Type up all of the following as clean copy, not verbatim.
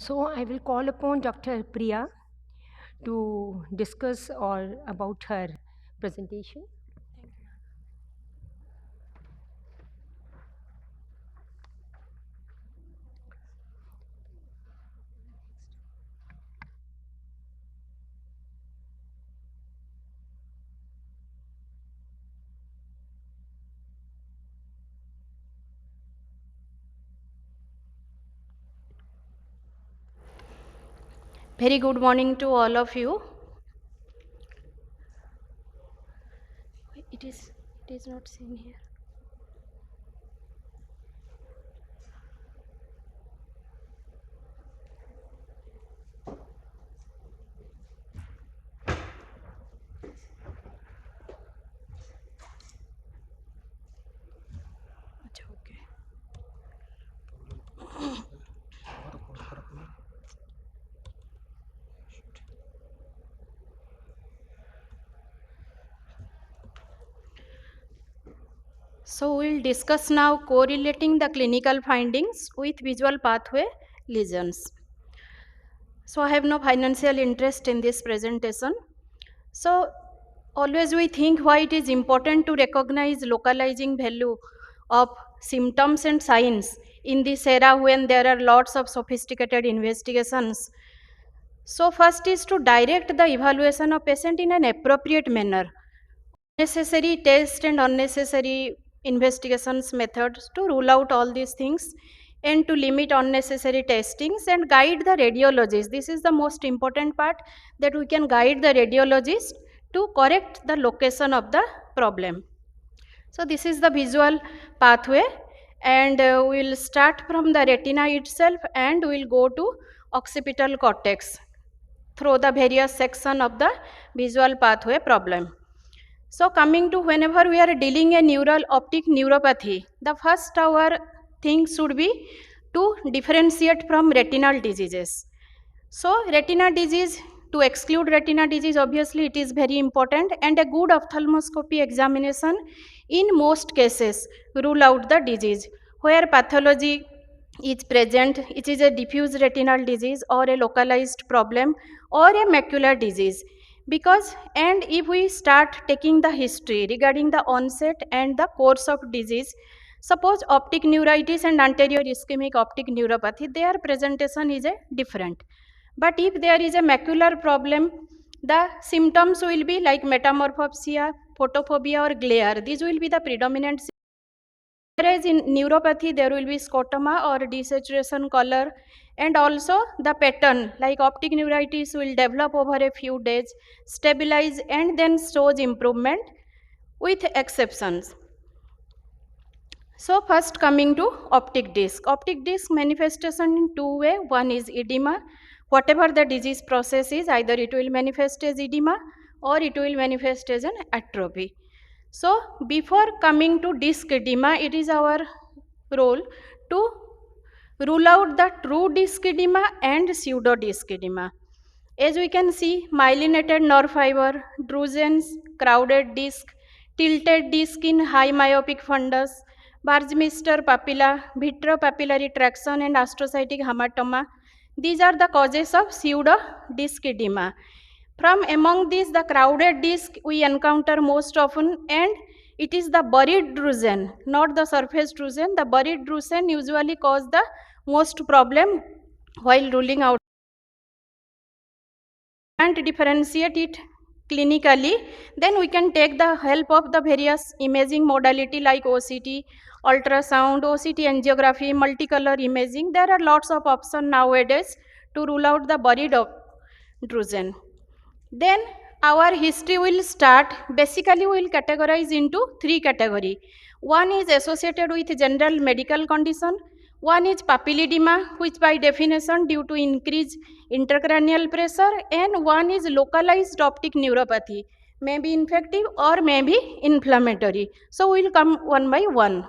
So I will call upon Dr. Priya to discuss or about her presentation. Very good morning to all of you. It is not seen here. अच्छा, okay. So we'll discuss now correlating the clinical findings with visual pathway lesions. So I have no financial interest in this presentation. So always we think why it is important to recognize localizing value of symptoms and signs in this era when there are lots of sophisticated investigations. So first is to direct the evaluation of patient in an appropriate manner. Necessary test and unnecessary investigations methods to rule out all these things and to limit unnecessary testings and guide the radiologist. This is the most important part, that we can guide the radiologist to correct the location of the problem. So this is the visual pathway, and we'll start from the retina itself and we'll go to occipital cortex through the various section of the visual pathway problem. So coming to whenever we are dealing a neural optic neuropathy, the first our thing should be to differentiate from retinal diseases. So retina disease, to exclude retina disease, obviously it is very important, and a good ophthalmoscopy examination in most cases rule out the disease. Where pathology is present, it is a diffuse retinal disease or a localized problem or a macular disease. Because, and if we start taking the history regarding the onset and the course of disease, suppose optic neuritis and anterior ischemic optic neuropathy, their presentation is a different. But if there is a macular problem, the symptoms will be like metamorphopsia, photophobia or glare. These will be the predominant. Whereas in neuropathy, there will be scotoma or desaturation color, and also the pattern like optic neuritis will develop over a few days, stabilize, and then shows improvement with exceptions. So first coming to optic disc. Optic disc manifestation in two ways. One is edema. Whatever the disease process is, either it will manifest as edema or it will manifest as an atrophy. So before coming to disc edema, it is our role to rule out the true disc edema and pseudo disc edema. As we can see, myelinated nerve fiber, drusen's, crowded disc, tilted disc in high myopic fundus, Bargmeister papilla, vitropapillary traction, and astrocytic hematoma. These are the causes of pseudo disc edema. From among these, the crowded disc we encounter most often, and it is the buried drusen, not the surface drusen. The buried drusen usually cause the most problem while ruling out. And differentiate it clinically, then we can take the help of the various imaging modality like OCT, ultrasound, OCT angiography, multicolor imaging. There are lots of options nowadays to rule out the buried drusen. Then our history will start. Basically, we will categorize into three categories. One is associated with general medical condition. One is papilledema, which by definition due to increased intracranial pressure, and one is localized optic neuropathy, may be infective or may be inflammatory. So we will come one by one.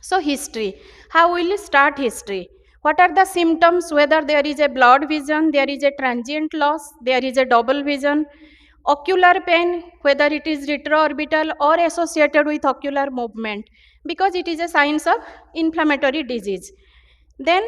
So history, how will you start history? What are the symptoms? Whether there is a blurred vision, there is a transient loss, there is a double vision, ocular pain, whether it is retroorbital or associated with ocular movement, because it is a signs of inflammatory disease. Then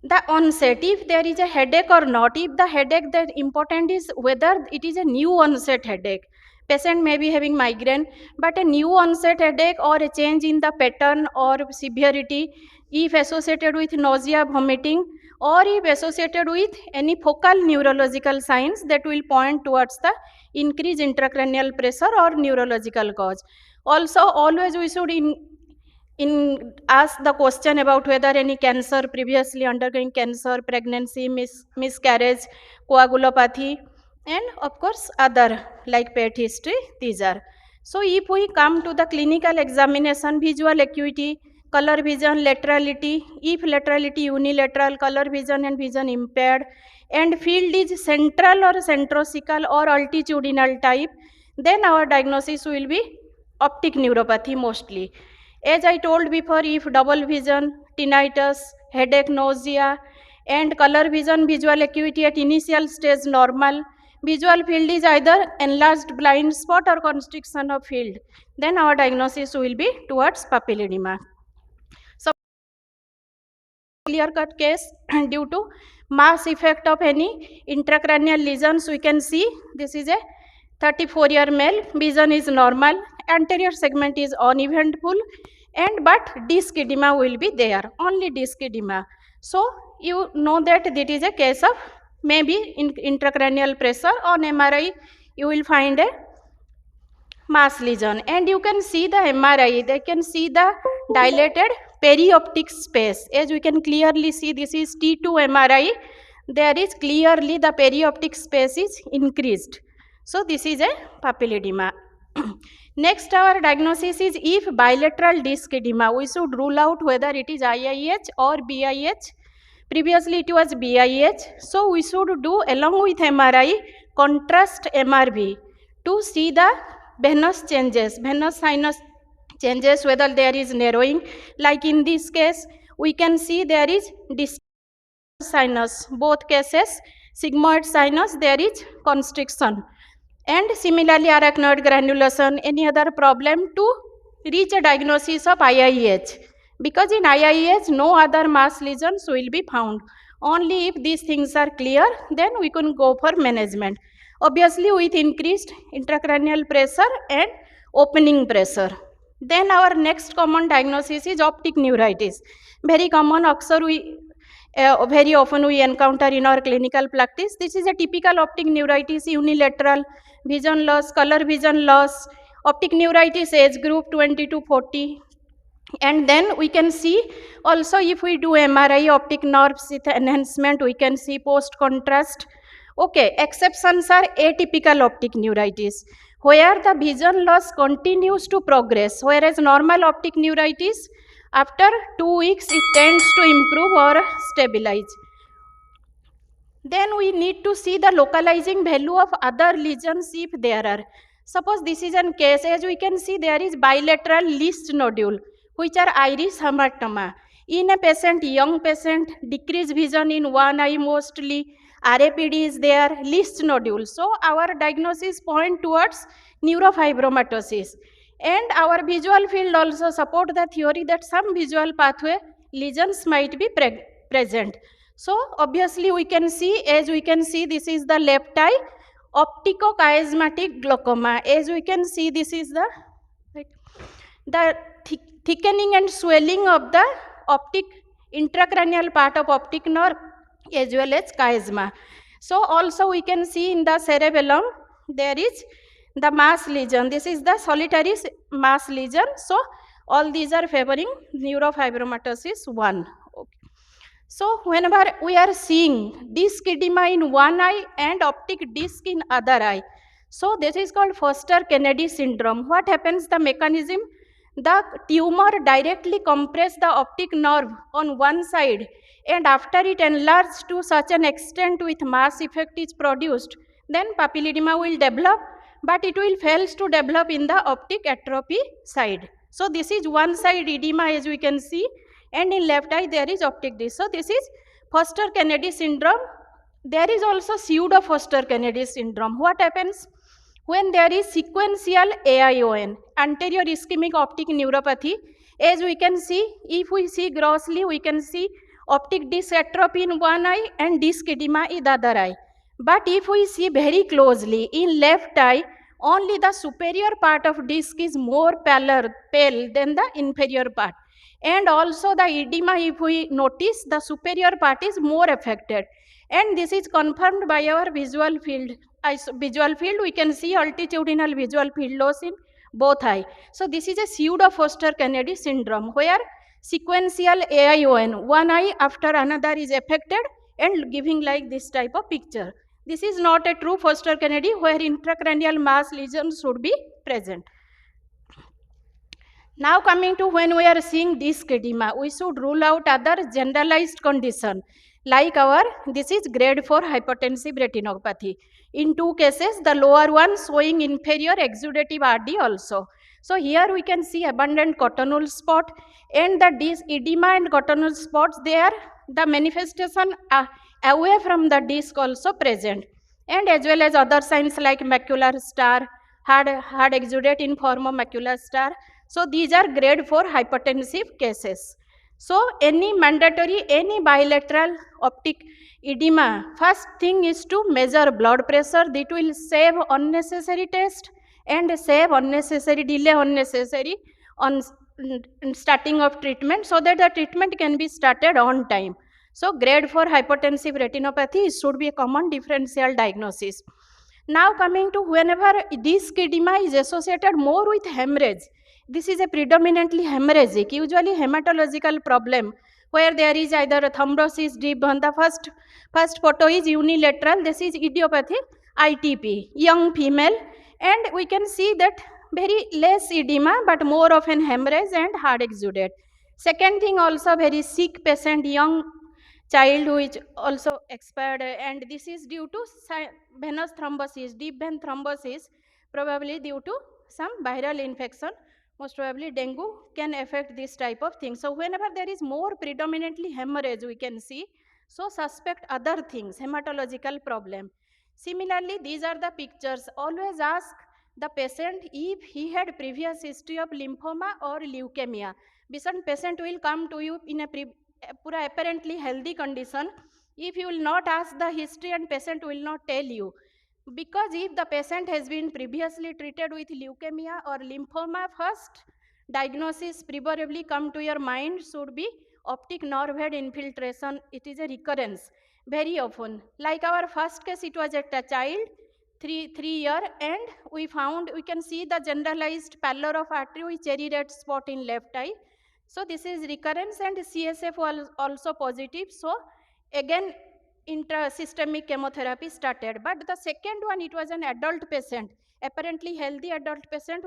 the onset, if there is a headache or not. If the headache, the important is whether it is a new onset headache. Patient may be having migraine, but a new onset headache or a change in the pattern or severity, if associated with nausea, vomiting, or if associated with any focal neurological signs, that will point towards the increased intracranial pressure or neurological cause. Also, always we should ask the question about whether any cancer, previously undergoing cancer, pregnancy, miscarriage, coagulopathy, and of course other like pet history, these are. So if we come to the clinical examination, visual acuity, color vision, laterality, if laterality unilateral, color vision and vision impaired, and field is central or centrocecal or altitudinal type, then our diagnosis will be optic neuropathy mostly. As I told before, if double vision, tinnitus, headache, nausea, and color vision, visual acuity at initial stage normal, visual field is either enlarged blind spot or constriction of field, then our diagnosis will be towards papilledema. So, clear-cut case due to mass effect of any intracranial lesions, we can see this is a 34-year male, vision is normal, anterior segment is uneventful, and but disc edema will be there, only disc edema. So you know that this is a case of maybe intracranial pressure. On MRI you will find a mass lesion, and you can see the MRI, they can see the dilated perioptic space. As we can clearly see, this is T2 MRI, there is clearly the perioptic space is increased. So this is a papilledema. Next, our diagnosis is if bilateral disc edema, we should rule out whether it is IIH or BIH. Previously it was BIH, so we should do along with MRI contrast MRV to see the venous changes, venous sinus changes, whether there is narrowing. Like in this case, we can see there is distal sinus, both cases, sigmoid sinus, there is constriction. And similarly, arachnoid granulation, any other problem to reach a diagnosis of IIH. Because in IIH, no other mass lesions will be found. Only if these things are clear, then we can go for management. Obviously, with increased intracranial pressure and opening pressure. Then our next common diagnosis is optic neuritis. Very common, very often we encounter in our clinical practice. This is a typical optic neuritis, unilateral, vision loss, color vision loss, optic neuritis age group 20 to 40. And then we can see also if we do MRI optic nerves with enhancement, we can see post contrast. Okay, exceptions are atypical optic neuritis, where the vision loss continues to progress, whereas normal optic neuritis, after 2 weeks, it tends to improve or stabilize. Then we need to see the localizing value of other lesions if there are. Suppose this is a case, as we can see, there is bilateral least nodule, which are iris hamartoma. In a patient, young patient, decreased vision in one eye mostly, RAPD is there, least nodule. So our diagnosis point towards neurofibromatosis. And our visual field also support the theory that some visual pathway lesions might be present. So obviously we can see, as we can see, this is the left eye, opticochiasmatic glaucoma. As we can see, this is the thickening and swelling of the optic intracranial part of optic nerve as well as chiasma. So also we can see in the cerebellum there is the mass lesion. This is the solitary mass lesion. So all these are favoring neurofibromatosis 1. Okay. So whenever we are seeing disc edema in one eye and optic disc in other eye, so this is called Foster-Kennedy syndrome. What happens? The mechanism, the tumor directly compresses the optic nerve on one side, and after it enlarges to such an extent with mass effect is produced, then papilledema will develop, but it will fail to develop in the optic atrophy side. So this is one side edema, as we can see, and in left eye there is optic disc. So this is Foster-Kennedy syndrome. There is also pseudo Foster-Kennedy syndrome. What happens? When there is sequential AION, anterior ischemic optic neuropathy, as we can see, if we see grossly, we can see optic disc atrophy in one eye and disc edema in the other eye. But if we see very closely, in left eye, only the superior part of disc is more pale than the inferior part. And also the edema, if we notice, the superior part is more affected. And this is confirmed by our visual field. We can see altitudinal visual field loss in both eye. So this is a pseudo Foster Kennedy syndrome, where sequential AION, one eye after another is affected and giving like this type of picture. This is not a true Foster Kennedy, where intracranial mass lesions should be present. Now coming to when we are seeing disc edema, we should rule out other generalized condition like this is grade 4 hypertensive retinopathy. In two cases, the lower one showing inferior exudative RD also. So here we can see abundant cotonool spot, and the disc edema and cotonool spots, they are the manifestation away from the disc also present, and as well as other signs like macular star, hard exudate in form of macular star. So these are grade 4 hypertensive cases. So any bilateral optic edema, first thing is to measure blood pressure. That will save unnecessary test and save delay unnecessary on starting of treatment, so that the treatment can be started on time. So grade 4 hypertensive retinopathy should be a common differential diagnosis. Now coming to whenever disc edema is associated more with hemorrhage, this is a predominantly hemorrhagic, usually hematological problem, where there is either a thrombosis deep vein. The first photo is unilateral, this is idiopathic ITP, young female, and we can see that very less edema but more of an hemorrhage and hard exudate. Second thing, also very sick patient, young child who is also expired, and this is due to venous thrombosis, deep vein thrombosis, probably due to some viral infection. Most probably dengue can affect this type of thing. So whenever there is more predominantly hemorrhage, we can see, so suspect other things, hematological problem. Similarly, these are the pictures. Always ask the patient if he had previous history of lymphoma or leukemia. Because patient will come to you in a apparently healthy condition. If you will not ask the history, and patient will not tell you, because if the patient has been previously treated with leukemia or lymphoma, first diagnosis preferably come to your mind should be optic nerve head infiltration. It is a recurrence very often. Like our first case, it was at a child, 3 year, and we can see the generalized pallor of artery with cherry red spot in left eye. So this is recurrence, and CSF was also positive. So again intrasystemic chemotherapy started. But the second one, it was an adult patient, apparently healthy adult patient,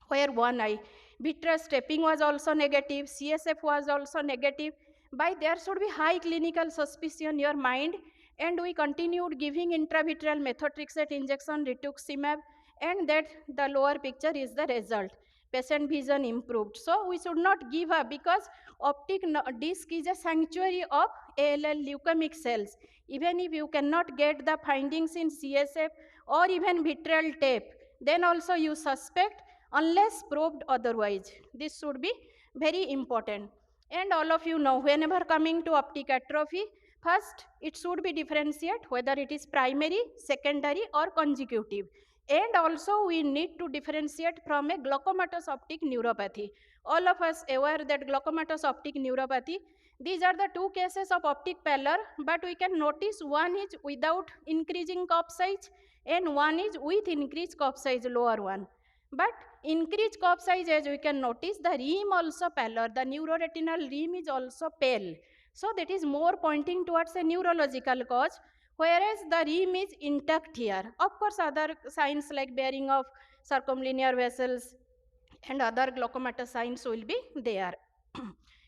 where one eye vitreous stepping was also negative, CSF was also negative. By there should be high clinical suspicion in your mind, and we continued giving intravitreal methotrexate injection, rituximab, and that the lower picture is the result. Patient vision improved. So we should not give up, because optic disc is a sanctuary of ALL leukemic cells. Even if you cannot get the findings in CSF or even vitreal tape, then also you suspect unless probed otherwise. This should be very important. And all of you know, whenever coming to optic atrophy, first it should be differentiate whether it is primary, secondary or consecutive. And also we need to differentiate from a glaucomatous optic neuropathy. All of us aware that glaucomatous optic neuropathy, these are the two cases of optic pallor, but we can notice one is without increasing cup size and one is with increased cup size, lower one. But increased cup size, as we can notice, the rim also pallor, the neuroretinal rim is also pale. So that is more pointing towards a neurological cause, whereas the rim is intact here. Of course, other signs like bearing of circumlinear vessels and other glaucomatous signs will be there.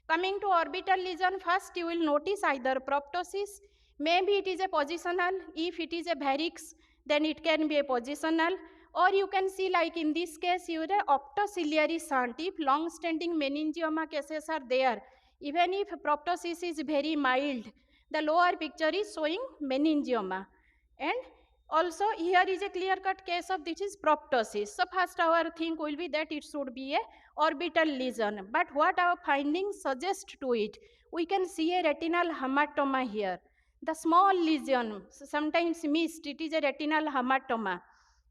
Coming to orbital lesion, first you will notice either proptosis, maybe it is a positional. If it is a varix, then it can be a positional, or you can see like in this case you have optociliary shunt. If long standing meningioma cases are there, even if proptosis is very mild, the lower picture is showing meningioma. And also here is a clear cut case of this is proptosis. So first our thing will be that it should be a orbital lesion. But what our findings suggest to it, we can see a retinal hematoma here. The small lesion, sometimes missed, it is a retinal hematoma.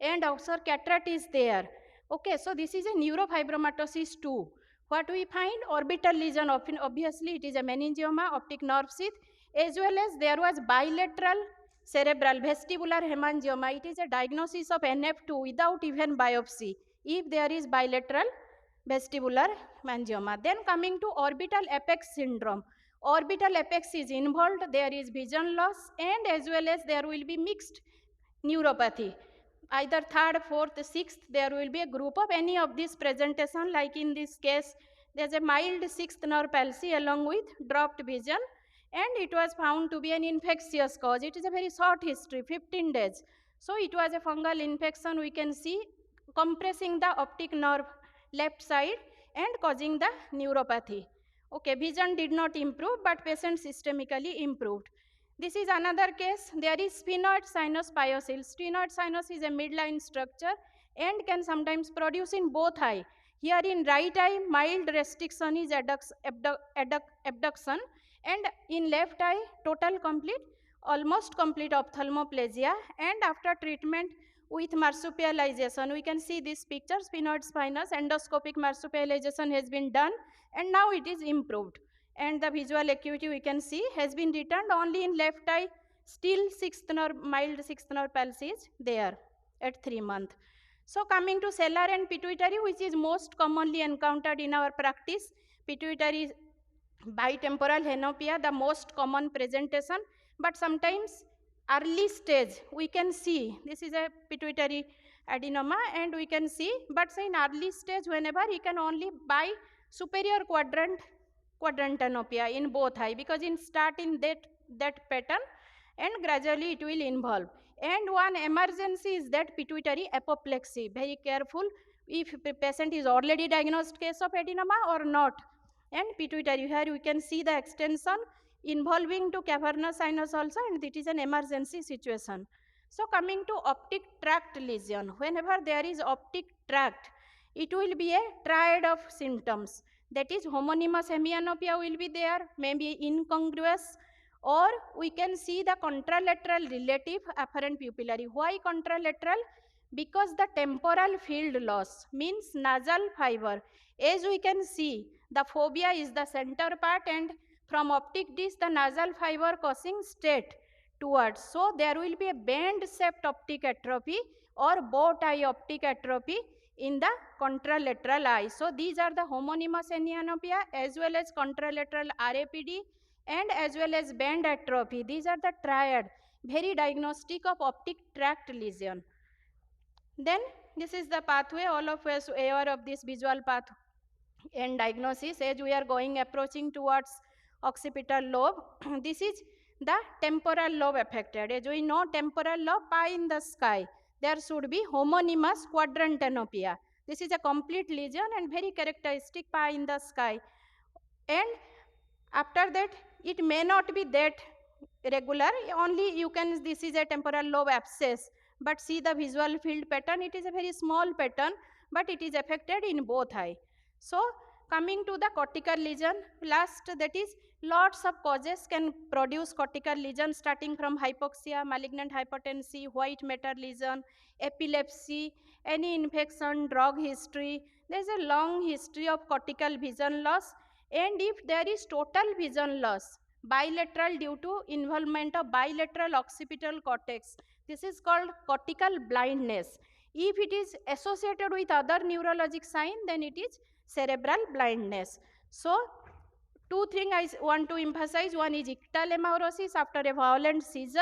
And also cataract is there. Okay, so this is a neurofibromatosis too. What we find? Orbital lesion, obviously it is a meningioma, optic nerve sheath, as well as there was bilateral cerebral vestibular hemangioma. It is a diagnosis of NF2 without even biopsy if there is bilateral vestibular hemangioma. Then coming to orbital apex syndrome. Orbital apex is involved, there is vision loss, and as well as there will be mixed neuropathy. Either third, fourth, sixth, there will be a group of any of this presentation. Like in this case, there's a mild sixth nerve palsy along with dropped vision, and it was found to be an infectious cause. It is a very short history, 15 days. So it was a fungal infection, we can see, compressing the optic nerve left side and causing the neuropathy. Okay, vision did not improve, but patient systemically improved. This is another case. There is sphenoid sinus pyocyl. Sphenoid sinus is a midline structure and can sometimes produce in both eye. Here in right eye, mild restriction is abduction, and in left eye, total complete, almost complete ophthalmoplegia. And after treatment with marsupialization, we can see this picture, sphenoid sinus, endoscopic marsupialization has been done, and now it is improved. And the visual acuity we can see has been returned only in left eye. Still mild sixth nerve palsy is there at 3 months. So coming to cellular and pituitary, which is most commonly encountered in our practice, pituitary bitemporal henopia, the most common presentation, but sometimes early stage we can see, this is a pituitary adenoma, and we can see, but in early stage whenever he can only by superior quadrantanopia in both eye, because in start in that pattern and gradually it will involve. And one emergency is that pituitary apoplexy. Very careful if the patient is already diagnosed case of adenoma or not. And pituitary, here we can see the extension involving to cavernous sinus also, and it is an emergency situation. So coming to optic tract lesion, whenever there is optic tract, it will be a triad of symptoms. That is homonymous hemianopia will be there, maybe incongruous, or we can see the contralateral relative afferent pupillary. Why contralateral? Because the temporal field loss means nasal fiber. As we can see, the fovea is the center part, and from optic disc the nasal fiber causing straight towards. So there will be a band-shaped optic atrophy or bow tie optic atrophy in the contralateral eye. So these are the homonymous hemianopia as well as contralateral RAPD and as well as band atrophy. These are the triad, very diagnostic of optic tract lesion. Then this is the pathway, all of us aware of this visual path and diagnosis as we are approaching towards occipital lobe. This is the temporal lobe affected. As we know, temporal lobe, pie in the sky, there should be homonymous quadrantanopia. This is a complete lesion and very characteristic pie in the sky. And after that, it may not be that regular, only you can, this is a temporal lobe abscess, but see the visual field pattern, it is a very small pattern, but it is affected in both eye. So coming to the cortical lesion, last, that is lots of causes can produce cortical lesion, starting from hypoxia, malignant hypertension, white matter lesion, epilepsy, any infection, drug history. There is a long history of cortical vision loss, and if there is total vision loss, bilateral due to involvement of bilateral occipital cortex, this is called cortical blindness. If it is associated with other neurologic sign, then it is cerebral blindness. So two things I want to emphasize. One is ictal hemaurosis after a violent seizure.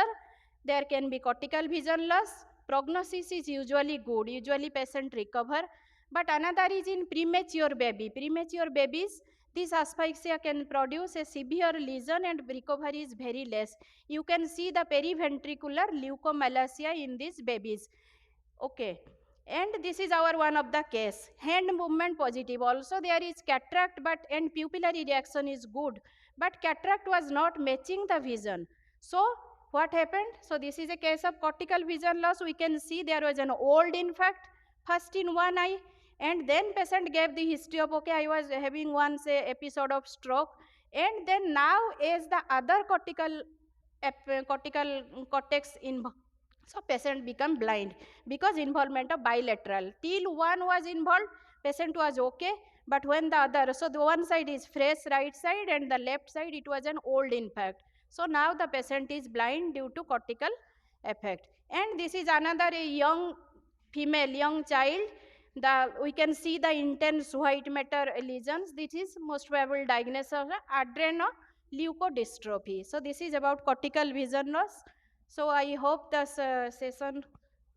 There can be cortical vision loss. Prognosis is usually good. Usually patient recover. But another is in premature baby. Premature babies, this asphyxia can produce a severe lesion and recovery is very less. You can see the periventricular leukomalacia in these babies. Okay. And this is our one of the case. Hand movement positive. Also there is cataract, but and pupillary reaction is good. But cataract was not matching the vision. So what happened? So this is a case of cortical vision loss. We can see there was an old infarct, first in one eye, and then patient gave the history of, okay, I was having once a episode of stroke, And then now as the other cortical cortex involved, so patient become blind because involvement of bilateral. Till one was involved, patient was okay, but when the other, so the one side is fresh right side and the left side it was an old infect. So now the patient is blind due to cortical effect. And this is another young female, young child. We can see the intense white matter lesions. This is most probable diagnosis of adrenoleukodystrophy. So this is about cortical vision loss. So I hope this session